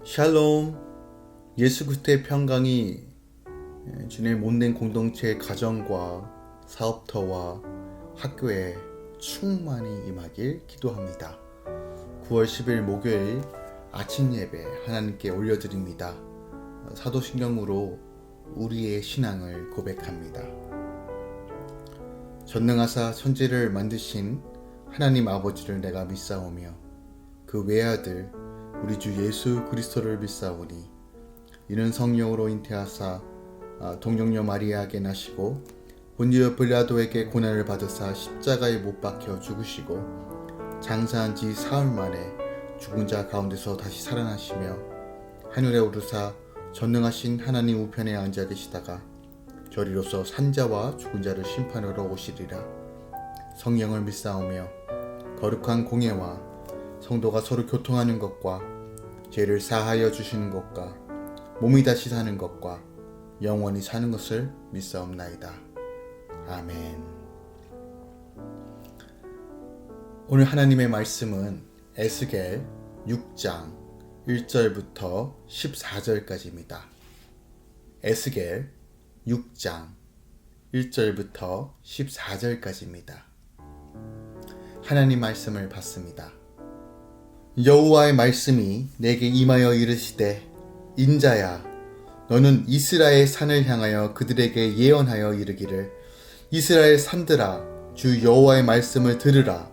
샬롬. 예수 그리스도의 평강이 주님의 못낸 공동체의 가정과 사업터와 학교에 충만히 임하길 기도합니다. 9월 10일 목요일 아침 예배 하나님께 올려드립니다. 사도신경으로 우리의 신앙을 고백합니다. 전능하사 천지를 만드신 하나님 아버지를 내가 믿사오며 그 외아들 우리 주 예수 그리스도를 믿사오니 이는 성령으로 잉태하사 동정녀 마리아에게 나시고 본디오 빌라도에게 고난을 받으사 십자가에 못 박혀 죽으시고 장사한 지 사흘 만에 죽은 자 가운데서 다시 살아나시며 하늘에 오르사 전능하신 하나님 우편에 앉아 계시다가 저리로서 산자와 죽은 자를 심판하러 오시리라. 성령을 믿사오며 거룩한 공예와 성도가 서로 교통하는 것과 죄를 사하여 주시는 것과 몸이 다시 사는 것과 영원히 사는 것을 믿사옵나이다. 아멘. 오늘 하나님의 말씀은 에스겔 6장 1절부터 14절까지입니다. 에스겔 6장 1절부터 14절까지입니다. 하나님 말씀을 받습니다. 여호와의 말씀이 내게 임하여 이르시되 인자야 너는 이스라엘 산을 향하여 그들에게 예언하여 이르기를 이스라엘 산들아 주 여호와의 말씀을 들으라.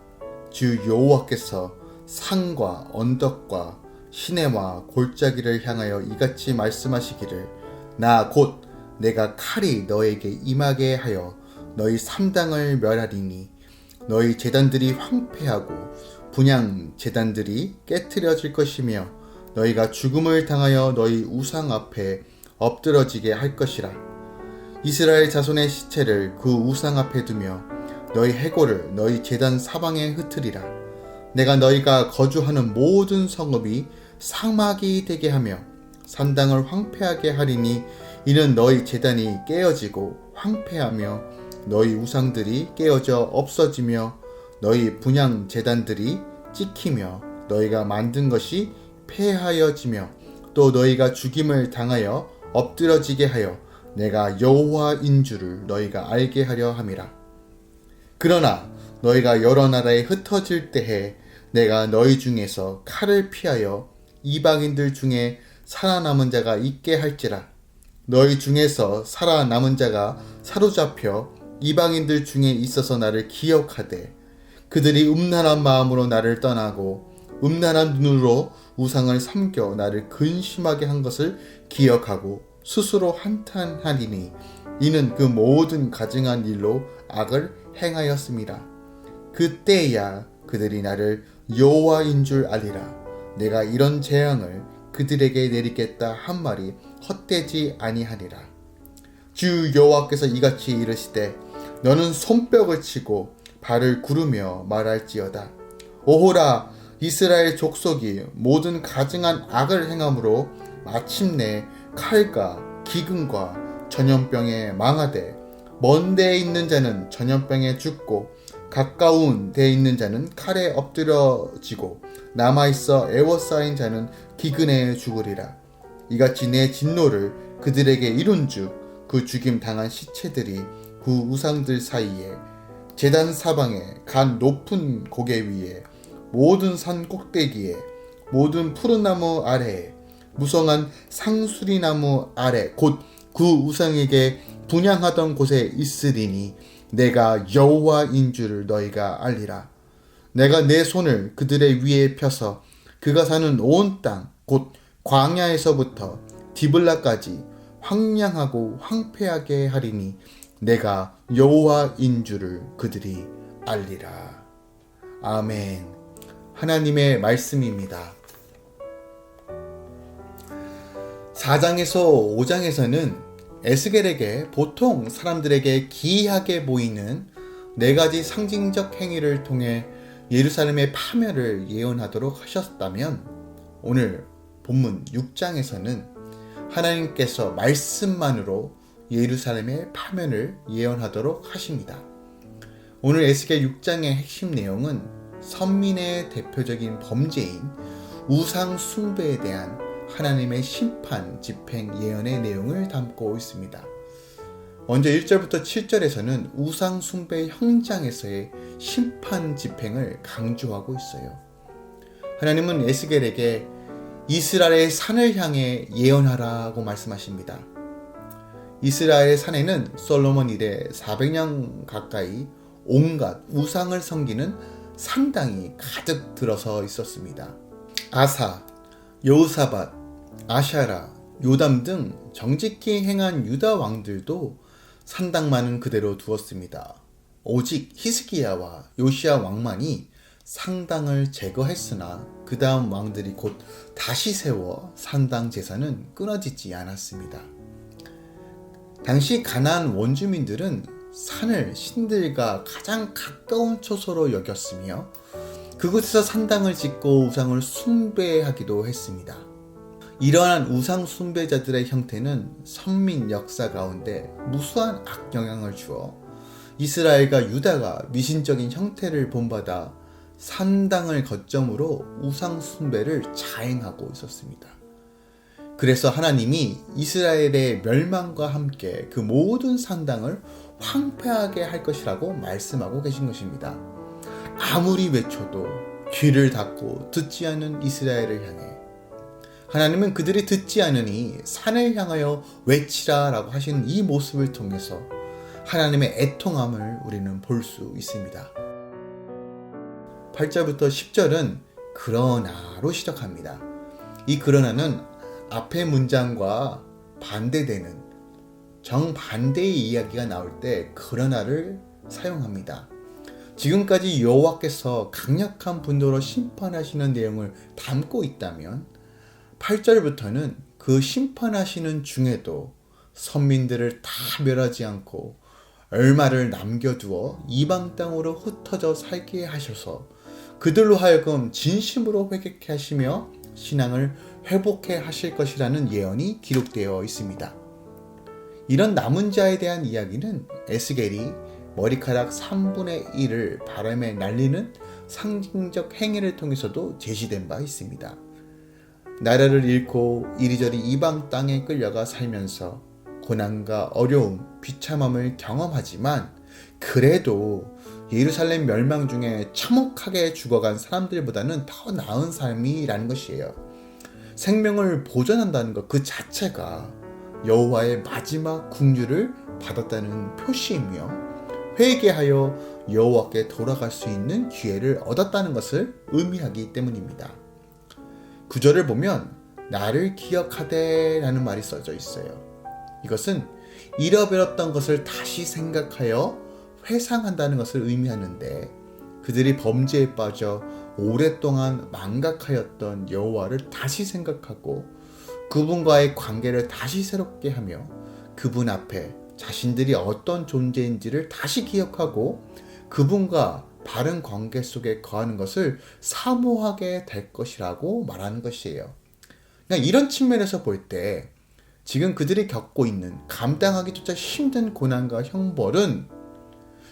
주 여호와께서 산과 언덕과 시내와 골짜기를 향하여 이같이 말씀하시기를 나 곧 내가 칼이 너에게 임하게 하여 너희 삼당을 멸하리니 너희 제단들이 황폐하고 분향 제단들이 깨트려질 것이며 너희가 죽음을 당하여 너희 우상 앞에 엎드러지게 할 것이라. 이스라엘 자손의 시체를 그 우상 앞에 두며 너희 해골을 너희 제단 사방에 흩으리라. 내가 너희가 거주하는 모든 성읍이 사막이 되게 하며 산당을 황폐하게 하리니 이는 너희 제단이 깨어지고 황폐하며 너희 우상들이 깨어져 없어지며 너희 분향 제단들이 찍히며 너희가 만든 것이 폐하여지며 또 너희가 죽임을 당하여 엎드러지게 하여 내가 여호와인 줄을 너희가 알게 하려 함이라. 그러나 너희가 여러 나라에 흩어질 때에 내가 너희 중에서 칼을 피하여 이방인들 중에 살아남은 자가 있게 할지라. 너희 중에서 살아남은 자가 사로잡혀 이방인들 중에 있어서 나를 기억하되 그들이 음란한 마음으로 나를 떠나고 음란한 눈으로 우상을 섬겨 나를 근심하게 한 것을 기억하고 스스로 한탄하리니 이는 그 모든 가증한 일로 악을 행하였습니다. 그때야 그들이 나를 여호와인 줄 알리라. 내가 이런 재앙을 그들에게 내리겠다 한 말이 헛되지 아니하니라. 주 여호와께서 이같이 이르시되 너는 손뼉을 치고 발을 구르며 말할지어다. 오호라 이스라엘 족속이 모든 가증한 악을 행함으로 마침내 칼과 기근과 전염병에 망하되 먼 데에 있는 자는 전염병에 죽고 가까운 데에 있는 자는 칼에 엎드러지고 남아있어 애워싸인 자는 기근에 죽으리라. 이같이 내 진노를 그들에게 이룬즉 그 죽임 당한 시체들이 그 우상들 사이에 제단 사방에 간 높은 고개 위에 모든 산 꼭대기에 모든 푸른 나무 아래에 무성한 상수리나무 아래 곧 그 우상에게 분향하던 곳에 있으리니 내가 여호와인 줄을 너희가 알리라. 내가 내 손을 그들의 위에 펴서 그가 사는 온 땅 곧 광야에서부터 디블라까지 황량하고 황폐하게 하리니 내가 여호와인 줄을 그들이 알리라. 아멘. 하나님의 말씀입니다. 4장에서 5장에서는 에스겔에게 보통 사람들에게 기이하게 보이는 4가지 상징적 행위를 통해 예루살렘의 파멸을 예언하도록 하셨다면 오늘 본문 6장에서는 하나님께서 말씀만으로 예루살렘의 파멸을 예언하도록 하십니다. 오늘 에스겔 6장의 핵심 내용은 선민의 대표적인 범죄인 우상 숭배에 대한 하나님의 심판, 집행, 예언의 내용을 담고 있습니다. 먼저 1절부터 7절에서는 우상 숭배 현장에서의 심판 집행을 강조하고 있어요. 하나님은 에스겔에게 이스라엘의 산을 향해 예언하라고 말씀하십니다. 이스라엘의 산에는 솔로몬 이래 400년 가까이 온갖 우상을 섬기는 산당이 가득 들어서 있었습니다. 아사, 여호사밧, 아샤라, 요담 등 정직히 행한 유다 왕들도 산당만은 그대로 두었습니다. 오직 히스기야와 요시야 왕만이 상당을 제거했으나 그 다음 왕들이 곧 다시 세워 산당 제사는 끊어지지 않았습니다. 당시 가나안 원주민들은 산을 신들과 가장 가까운 초소로 여겼으며 그곳에서 산당을 짓고 우상을 숭배하기도 했습니다. 이러한 우상 숭배자들의 형태는 선민 역사 가운데 무수한 악영향을 주어 이스라엘과 유다가 미신적인 형태를 본받아 산당을 거점으로 우상 숭배를 자행하고 있었습니다. 그래서 하나님이 이스라엘의 멸망과 함께 그 모든 산당을 황폐하게 할 것이라고 말씀하고 계신 것입니다. 아무리 외쳐도 귀를 닫고 듣지 않는 이스라엘을 향해 하나님은 그들이 듣지 않으니 산을 향하여 외치라 라고 하시는 이 모습을 통해서 하나님의 애통함을 우리는 볼 수 있습니다. 8절부터 10절은 그러나로 시작합니다. 이 그러나는 앞의 문장과 반대되는 정반대의 이야기가 나올 때 그러나를 사용합니다. 지금까지 여호와께서 강력한 분노로 심판하시는 내용을 담고 있다면 8절부터는 그 심판하시는 중에도 선민들을 다 멸하지 않고 얼마를 남겨두어 이방 땅으로 흩어져 살게 하셔서 그들로 하여금 진심으로 회개케 하시며 신앙을 회복해 하실 것이라는 예언이 기록되어 있습니다. 이런 남은 자에 대한 이야기는 에스겔이 머리카락 3분의 1을 바람에 날리는 상징적 행위를 통해서도 제시된 바 있습니다. 나라를 잃고 이리저리 이방 땅에 끌려가 살면서 고난과 어려움, 비참함을 경험하지만 그래도 예루살렘 멸망 중에 참혹하게 죽어간 사람들보다는 더 나은 삶이라는 것이에요. 생명을 보존한다는 것 그 자체가 여호와의 마지막 긍휼을 받았다는 표시이며 회개하여 여호와께 돌아갈 수 있는 기회를 얻었다는 것을 의미하기 때문입니다. 구절을 보면 나를 기억하되 라는 말이 써져 있어요. 이것은 잃어버렸던 것을 다시 생각하여 회상한다는 것을 의미하는데 그들이 범죄에 빠져 오랫동안 망각하였던 여호와를 다시 생각하고 그분과의 관계를 다시 새롭게 하며 그분 앞에 자신들이 어떤 존재인지를 다시 기억하고 그분과 바른 관계 속에 거하는 것을 사모하게 될 것이라고 말하는 것이에요. 그냥 이런 측면에서 볼 때 지금 그들이 겪고 있는 감당하기조차 힘든 고난과 형벌은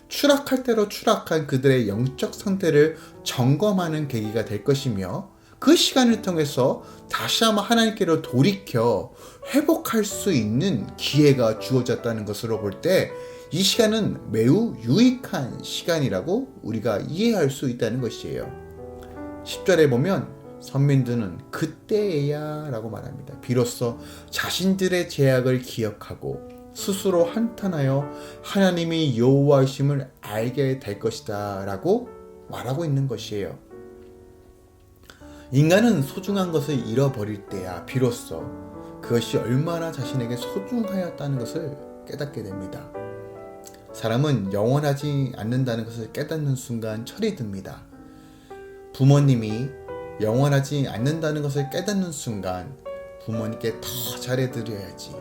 추락할 대로 추락한 그들의 영적 상태를 점검하는 계기가 될 것이며 그 시간을 통해서 다시 한번 하나님께로 돌이켜 회복할 수 있는 기회가 주어졌다는 것으로 볼 때 이 시간은 매우 유익한 시간이라고 우리가 이해할 수 있다는 것이에요. 10절에 보면 선민들은 그때에야 라고 말합니다. 비로소 자신들의 죄악을 기억하고 스스로 한탄하여 하나님이 여호와이심을 알게 될 것이다 라고 말하고 있는 것이에요. 인간은 소중한 것을 잃어버릴 때야 비로소 그것이 얼마나 자신에게 소중하였다는 것을 깨닫게 됩니다. 사람은 영원하지 않는다는 것을 깨닫는 순간 철이 듭니다. 부모님이 영원하지 않는다는 것을 깨닫는 순간 부모님께 더 잘해드려야지.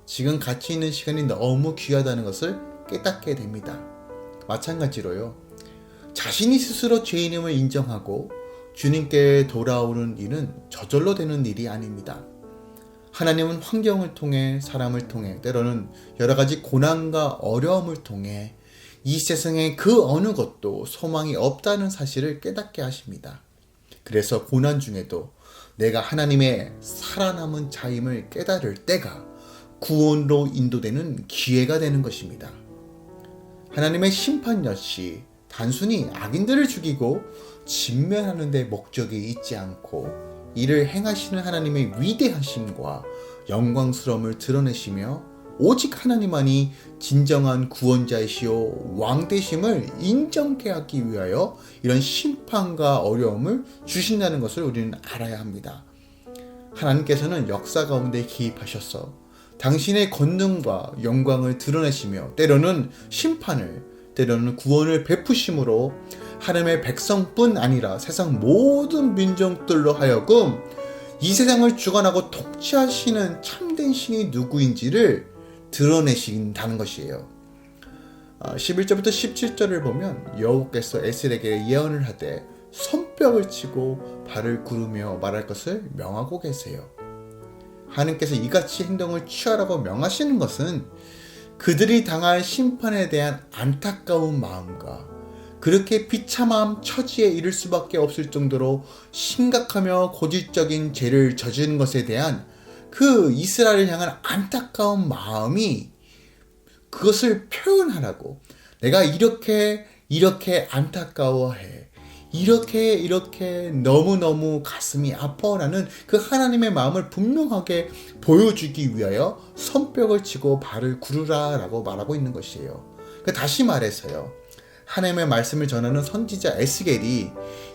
지금 같이 있는 시간이 너무 귀하다는 것을 깨닫게 됩니다. 마찬가지로요. 자신이 스스로 죄인임을 인정하고 주님께 돌아오는 일은 저절로 되는 일이 아닙니다. 하나님은 환경을 통해 사람을 통해 때로는 여러 가지 고난과 어려움을 통해 이 세상에 그 어느 것도 소망이 없다는 사실을 깨닫게 하십니다. 그래서 고난 중에도 내가 하나님의 살아남은 자임을 깨달을 때가 구원으로 인도되는 기회가 되는 것입니다. 하나님의 심판 역시 단순히 악인들을 죽이고 진멸하는 데 목적이 있지 않고 이를 행하시는 하나님의 위대하심과 영광스러움을 드러내시며 오직 하나님만이 진정한 구원자이시오 왕되심을 인정케 하기 위하여 이런 심판과 어려움을 주신다는 것을 우리는 알아야 합니다. 하나님께서는 역사 가운데 개입하셔서 당신의 권능과 영광을 드러내시며 때로는 심판을, 때로는 구원을 베푸심으로 하나님의 백성뿐 아니라 세상 모든 민족들로 하여금 이 세상을 주관하고 통치하시는 참된 신이 누구인지를 드러내신다는 것이에요. 11절부터 17절을 보면 여호와께서 에스겔에게 예언을 하되 손뼉을 치고 발을 구르며 말할 것을 명하고 계세요. 하나님께서 이같이 행동을 취하라고 명하시는 것은 그들이 당할 심판에 대한 안타까운 마음과 그렇게 비참한 처지에 이를 수밖에 없을 정도로 심각하며 고질적인 죄를 저지른 것에 대한 그 이스라엘을 향한 안타까운 마음이 그것을 표현하라고 내가 이렇게 안타까워해 이렇게 너무너무 가슴이 아파라는 그 하나님의 마음을 분명하게 보여주기 위하여 손뼉을 치고 발을 구르라 라고 말하고 있는 것이에요. 다시 말해서요, 하나님의 말씀을 전하는 선지자 에스겔이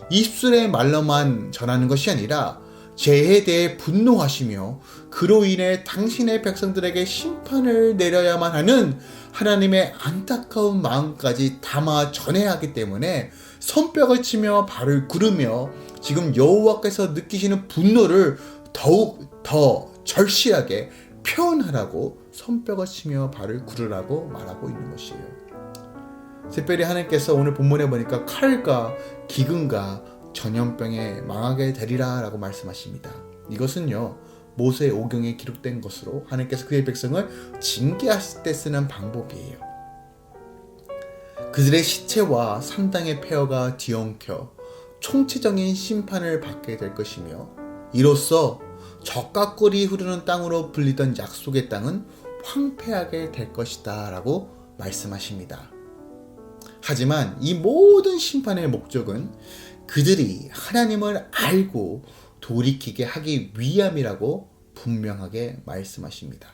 입술의 말로만 전하는 것이 아니라 죄에 대해 분노하시며 그로 인해 당신의 백성들에게 심판을 내려야만 하는 하나님의 안타까운 마음까지 담아 전해야 하기 때문에 손뼉을 치며 발을 구르며 지금 여호와께서 느끼시는 분노를 더욱 더 절실하게 표현하라고 손뼉을 치며 발을 구르라고 말하고 있는 것이에요. 특별히 하나님께서 오늘 본문에 보니까 칼과 기근과 전염병에 망하게 되리라 라고 말씀하십니다. 이것은요, 모세의 오경에 기록된 것으로 하나님께서 그의 백성을 징계하실 때 쓰는 방법이에요. 그들의 시체와 산당의 폐허가 뒤엉켜 총체적인 심판을 받게 될 것이며 이로써 젖과 꿀이 흐르는 땅으로 불리던 약속의 땅은 황폐하게 될 것이다 라고 말씀하십니다. 하지만 이 모든 심판의 목적은 그들이 하나님을 알고 돌이키게 하기 위함이라고 분명하게 말씀하십니다.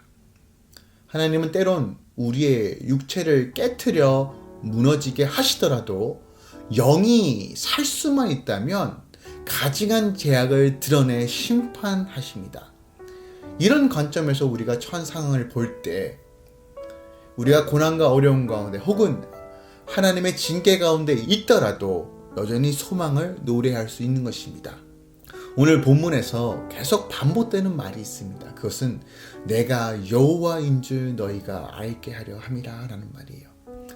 하나님은 때론 우리의 육체를 깨트려 무너지게 하시더라도 영이 살 수만 있다면 가증한 죄악을 드러내 심판하십니다. 이런 관점에서 우리가 처한 상황을 볼 때 우리가 고난과 어려움 가운데 혹은 하나님의 징계 가운데 있더라도 여전히 소망을 노래할 수 있는 것입니다. 오늘 본문에서 계속 반복되는 말이 있습니다. 그것은 내가 여호와인 줄 너희가 알게 하려 함이라 라는 말이에요.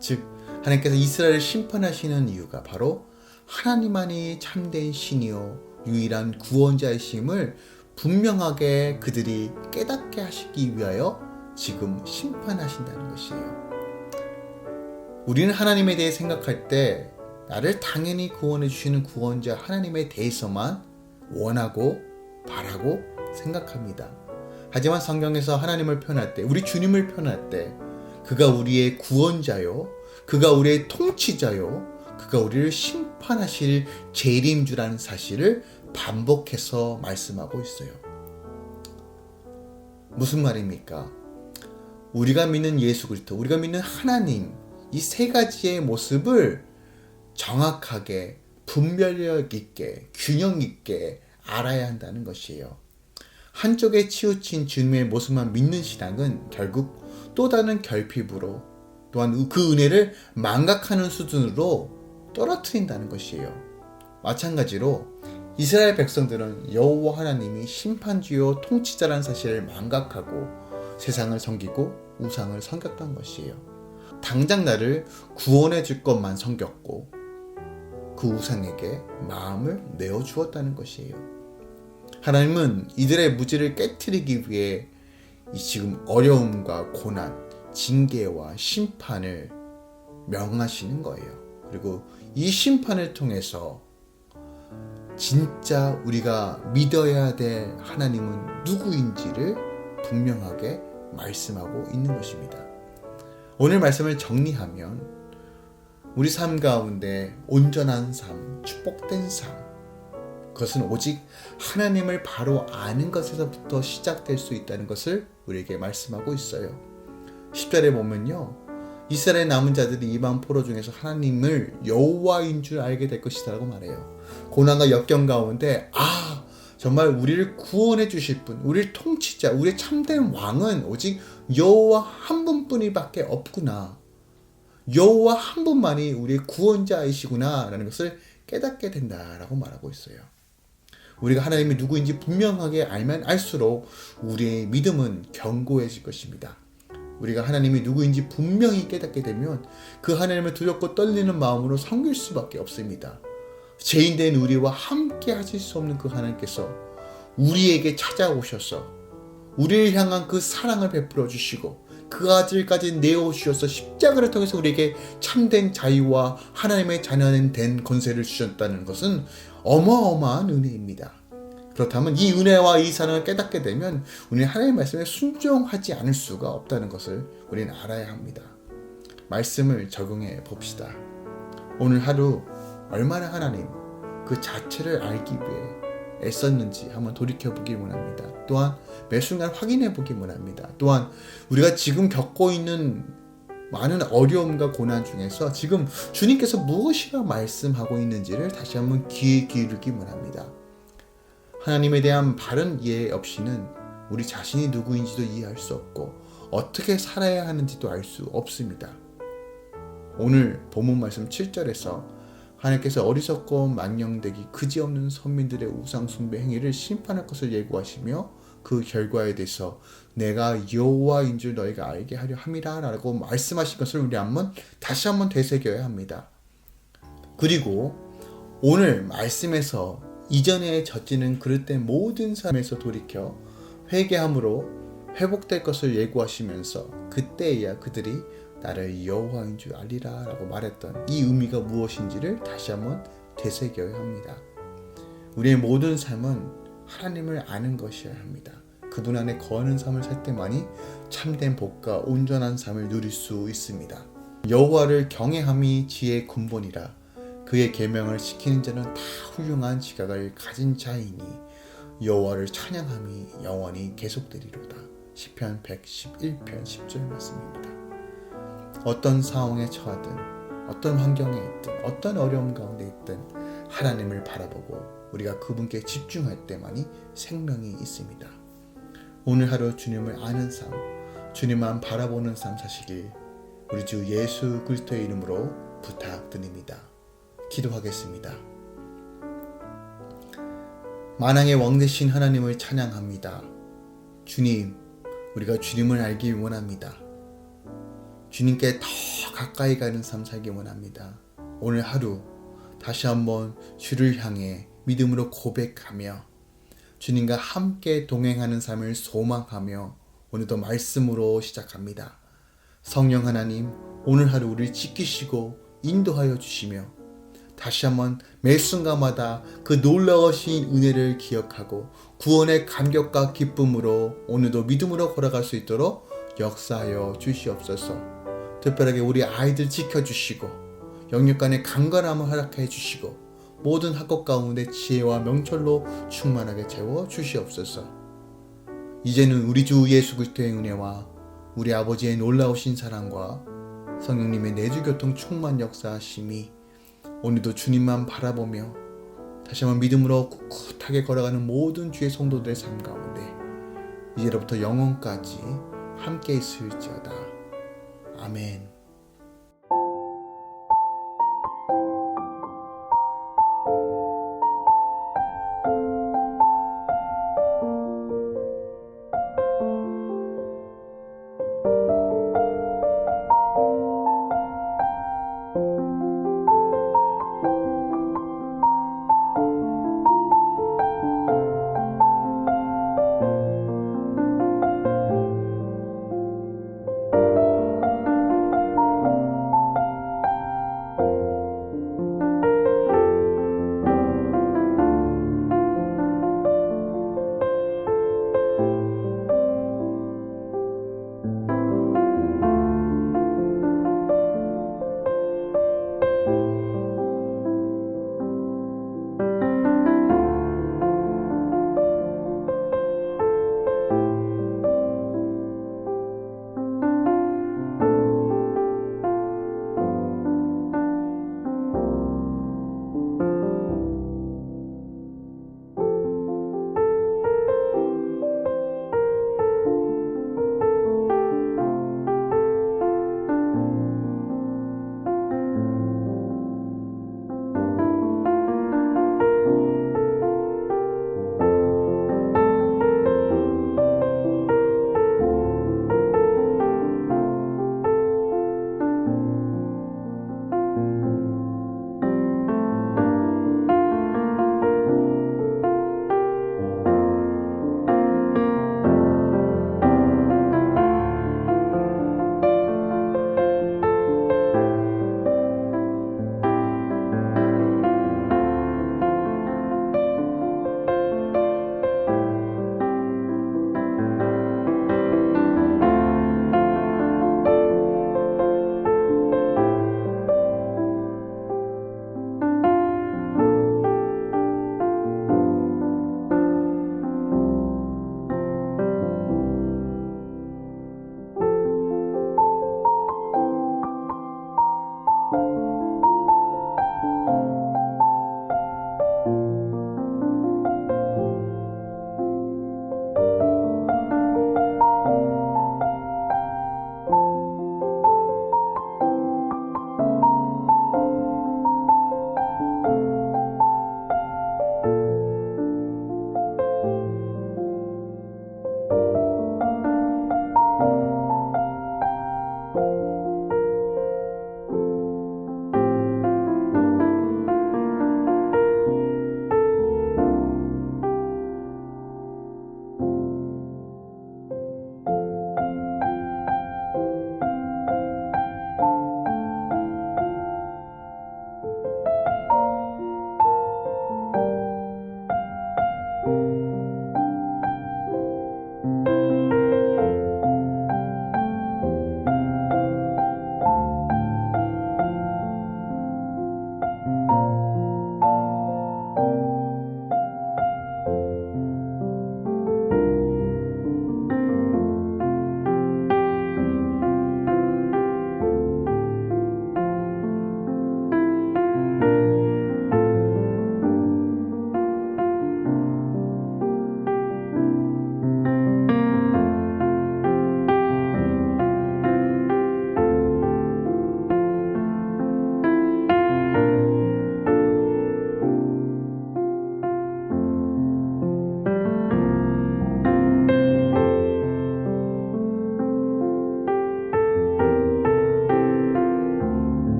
즉 하나님께서 이스라엘을 심판하시는 이유가 바로 하나님만이 참된 신이요 유일한 구원자이심을 분명하게 그들이 깨닫게 하시기 위하여 지금 심판하신다는 것이에요. 우리는 하나님에 대해 생각할 때 나를 당연히 구원해 주시는 구원자 하나님에 대해서만 원하고 바라고 생각합니다. 하지만 성경에서 하나님을 표현할 때, 우리 주님을 표현할 때 그가 우리의 구원자요, 그가 우리의 통치자요, 그가 우리를 심판하실 재림주라는 사실을 반복해서 말씀하고 있어요. 무슨 말입니까? 우리가 믿는 예수 그리스도, 우리가 믿는 하나님, 이 세 가지의 모습을 정확하게 분별력 있게 균형 있게 알아야 한다는 것이에요. 한쪽에 치우친 주님의 모습만 믿는 신앙은 결국 또 다른 결핍으로 또한 그 은혜를 망각하는 수준으로 떨어뜨린다는 것이에요. 마찬가지로 이스라엘 백성들은 여호와 하나님이 심판주요 통치자라는 사실을 망각하고 세상을 섬기고 우상을 섬겼던 것이에요. 당장 나를 구원해 줄 것만 섬겼고 그 우상에게 마음을 내어주었다는 것이에요. 하나님은 이들의 무지를 깨트리기 위해 이 지금 어려움과 고난, 징계와 심판을 명하시는 거예요. 그리고 이 심판을 통해서 진짜 우리가 믿어야 될 하나님은 누구인지를 분명하게 말씀하고 있는 것입니다. 오늘 말씀을 정리하면 우리 삶 가운데 온전한 삶, 축복된 삶, 그것은 오직 하나님을 바로 아는 것에서부터 시작될 수 있다는 것을 우리에게 말씀하고 있어요. 10절에 보면요, 이스라엘 남은 자들이 이방 포로 중에서 하나님을 여호와인 줄 알게 될 것이라고 말해요. 고난과 역경 가운데 정말 우리를 구원해 주실 분, 우리를 통치자, 우리의 참된 왕은 오직 여호와 한 분뿐이밖에 없구나. 여호와 한 분만이 우리의 구원자이시구나 라는 것을 깨닫게 된다라고 말하고 있어요. 우리가 하나님이 누구인지 분명하게 알면 알수록 우리의 믿음은 견고해질 것입니다. 우리가 하나님이 누구인지 분명히 깨닫게 되면 그 하나님을 두렵고 떨리는 마음으로 섬길 수밖에 없습니다. 죄인된 우리와 함께 하실 수 없는 그 하나님께서 우리에게 찾아오셔서 우리를 향한 그 사랑을 베풀어 주시고 그 아들까지 내어주셔서 십자가를 통해서 우리에게 참된 자유와 하나님의 자녀는 된 권세를 주셨다는 것은 어마어마한 은혜입니다. 그렇다면 이 은혜와 이 사랑을 깨닫게 되면 우리는 하나님의 말씀에 순종하지 않을 수가 없다는 것을 우리는 알아야 합니다. 말씀을 적용해 봅시다. 오늘 하루 얼마나 하나님 그 자체를 알기 위해 애썼는지 한번 돌이켜보기 원합니다. 또한 매 순간 확인해보기 원합니다. 또한 우리가 지금 겪고 있는 많은 어려움과 고난 중에서 지금 주님께서 무엇이라 말씀하고 있는지를 다시 한번 귀에 기울이기 원합니다. 하나님에 대한 바른 이해 없이는 우리 자신이 누구인지도 이해할 수 없고 어떻게 살아야 하는지도 알 수 없습니다. 오늘 본문 말씀 7절에서 하나님께서 어리석고 망령되기 그지없는 선민들의 우상 숭배 행위를 심판할 것을 예고하시며 그 결과에 대해서 내가 여호와인 줄 너희가 알게 하려 함이라 라고 말씀하신 것을 우리 다시 한번 되새겨야 합니다. 그리고 오늘 말씀에서 이전에 저지른 그릇된 모든 삶에서 돌이켜 회개함으로 회복될 것을 예고하시면서 그때야 그들이 나를 여호와인 줄 알리라 라고 말했던 이 의미가 무엇인지를 다시 한번 되새겨야 합니다. 우리의 모든 삶은 하나님을 아는 것이어야 합니다. 그분 안에 거하는 삶을 살 때만이 참된 복과 온전한 삶을 누릴 수 있습니다. 여호와를 경외함이 지혜의 근본이라 그의 계명을 지키는 자는 다 훌륭한 지각을 가진 자이니 여호와를 찬양함이 영원히 계속되리로다. 시편 111편 10절 말씀입니다. 어떤 상황에 처하든 어떤 환경에 있든 어떤 어려움 가운데 있든 하나님을 바라보고 우리가 그분께 집중할 때만이 생명이 있습니다. 오늘 하루 주님을 아는 삶, 주님만 바라보는 삶 사시길 우리 주 예수 그리스도의 이름으로 부탁드립니다. 기도하겠습니다. 만왕의 왕 되신 하나님을 찬양합니다. 주님, 우리가 주님을 알길 원합니다. 주님께 더 가까이 가는 삶 살기 원합니다. 오늘 하루 다시 한번 주를 향해 믿음으로 고백하며 주님과 함께 동행하는 삶을 소망하며 오늘도 말씀으로 시작합니다. 성령 하나님, 오늘 하루 우리를 지키시고 인도하여 주시며 다시 한번 매 순간마다 그 놀라우신 은혜를 기억하고 구원의 감격과 기쁨으로 오늘도 믿음으로 걸어갈 수 있도록 역사하여 주시옵소서. 특별하게 우리 아이들 지켜주시고 영육간의 강건함을 허락해 주시고 모든 학업 가운데 지혜와 명철로 충만하게 채워 주시옵소서. 이제는 우리 주 예수 그리스도의 은혜와 우리 아버지의 놀라우신 사랑과 성령님의 내주교통 충만 역사하심이 오늘도 주님만 바라보며 다시 한번 믿음으로 꿋꿋하게 걸어가는 모든 주의 성도들의 삶 가운데 이제로부터 영원까지 함께 있을지어다. 아멘.